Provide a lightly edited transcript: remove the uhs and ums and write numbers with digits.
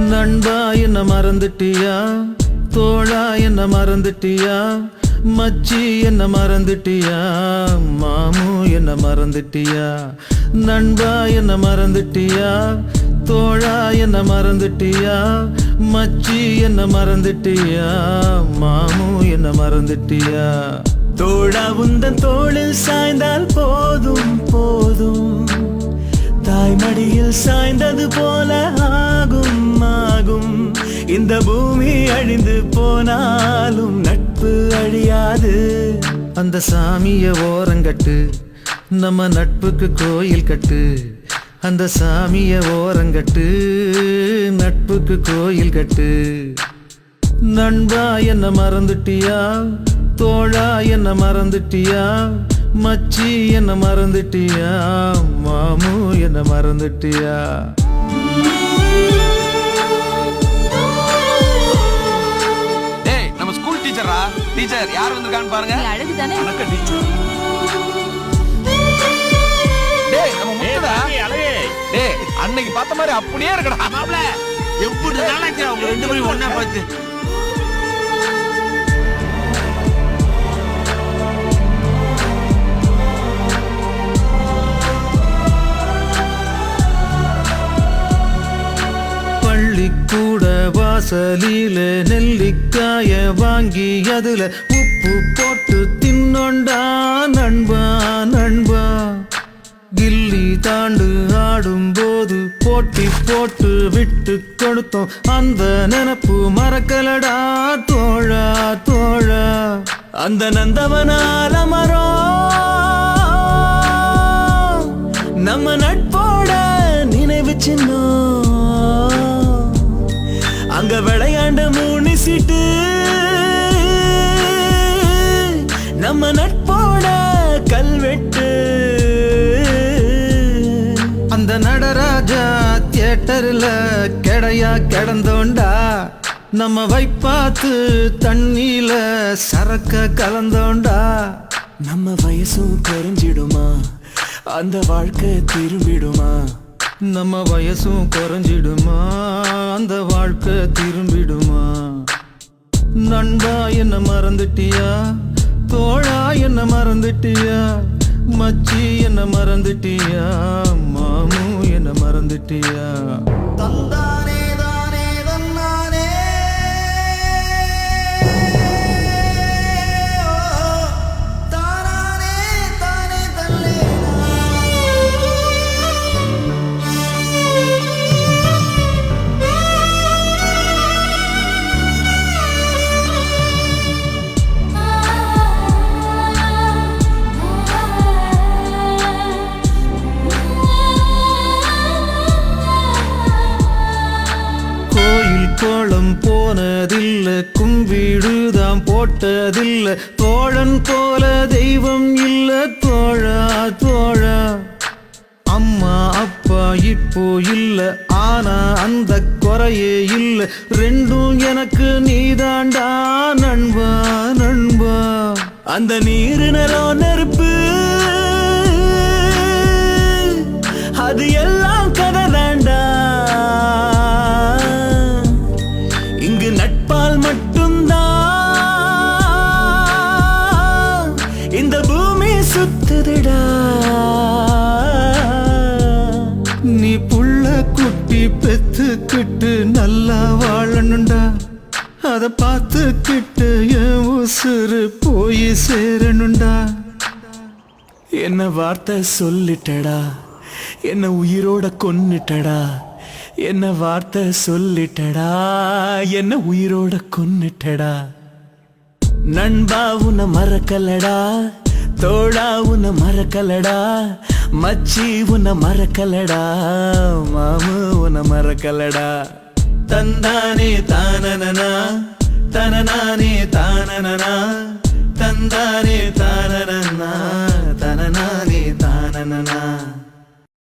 நண்பா என்ன மறந்துட்டியா, தோழா என்ன மறந்துட்டியா, மச்சி என்ன மறந்துட்டியா, மாமு என்ன மறந்துட்டியா. நண்பா என்ன மறந்துட்டியா, தோழா என்ன மறந்துட்டியா, மச்சி என்ன மறந்துட்டியா, மாமு என்ன மறந்துட்டியா. தோழா உந்தன் தோளில் சாய்ந்தால் போதும் போதும், தாய்மடியில் சாய்ந்தது போல ஆகும் ஆகும். இந்த பூமி அழிந்து போனாலும் நட்பு அழியாது. அந்த சாமிய ஓரங்கட்டு, நம்ம நட்புக்கு கோயில் கட்டு. அந்த சாமிய ஓரங்கட்டு, நட்புக்கு கோயில் கட்டு. நண்பா என்ன மறந்துட்டியா, தோழா என்ன மறந்துட்டியா, மச்சி என்ன மறந்துட்டியா, மாமு என்ன மறந்துட்டியா. டேய் நம்ம ஸ்கூல் டீச்சரா, டீச்சர் யார் வந்திருக்கான்னு பாருங்க. அழகு தானே. வணக்கம் டீச்சர். டேய் நம்ம முத்துடா. டேய் அன்னைக்கு பார்த்த மாதிரி அப்படியே இருக்கடா. மாப்ள எப்படி நாளாச்சு அவங்க ரெண்டு பேரும் ஒண்ணா பார்த்து. பள்ளிக்கூட வாசலில நெல்லிக்காய வாங்கி அதுல உப்பு போட்டு தின்னொண்டா நண்பா நண்பா. கில்லி தாண்டு ஆடும்போது போட்டி போட்டு விட்டு கொடுத்தோம், அந்த நினப்பு மறக்கலடா தோழா தோழா. அந்த நந்தவனால மரம் நம்ம நட்போட நினைவு சின்னம். அங்க விளையாண்ட மூணு சீட்டு நம்ம நட்போட கல்வெட்டு. அந்த நடராஜா தியேட்டர்ல கெடையா கிடந்தோண்டா, நம்ம வைப்பாத்து தண்ணியில சரக்க கலந்தோண்டா. நம்ம வயசும் குறைஞ்சிடுமா, அந்த வாழ்க்கை திரும்பிடுமா. நம்ம வயசும் குறைஞ்சிடுமா, அந்த வாழ்க்கை திரும்பிடுமா. நண்பா என்ன மறந்துட்டியா, தோழா என்ன மறந்துட்டியா, மச்சி என்ன மறந்துட்டியா, மாமு என்ன மறந்துட்டியா. தந்தானே தானே தன்னானே தானானே தானே தல்லே. கோலம் போனதில்ல, கும்பிடுதான் போட்டதில்ல, தோழன் போல தெய்வம் இல்ல தோழா தோழா. அம்மா அப்பா இப்போ இல்ல, ஆனா அந்த குறையே இல்ல, ரெண்டும் எனக்கு நீதாண்டா நண்பா நண்பா. அந்த நீரு நிலம் நெருப்பு அது எல்லாம் கதை தாண்டா. இங்கு நட்பால் மட்டும்தான் இந்த பூமி சுத்துதுடா. நீ புள்ள குட்டி பெத்துக்கிட்டு நல்லா வாழணுண்டா, அத பார்த்துக்கிட்டு என் உசுறு போய் சேரணுண்டா. என்ன வார்த்தை சொல்லிட்டடா, என்ன உயிரோட கொன்னுட்டடா. என்ன வார்த்தை சொல்லிட்டடா, என்ன உயிரோட கொன்னுட்டடா. நண்பா உன்னை மறக்கலடா, தோழா உன்னை மறக்கலடா, மச்சி உன்னை மறக்கலடா, மாமு உன்னை மறக்கலடா. தந்தானே தானனனா தனனானே தானனனா, தந்தானே தானனனா தனனானே தானனனா.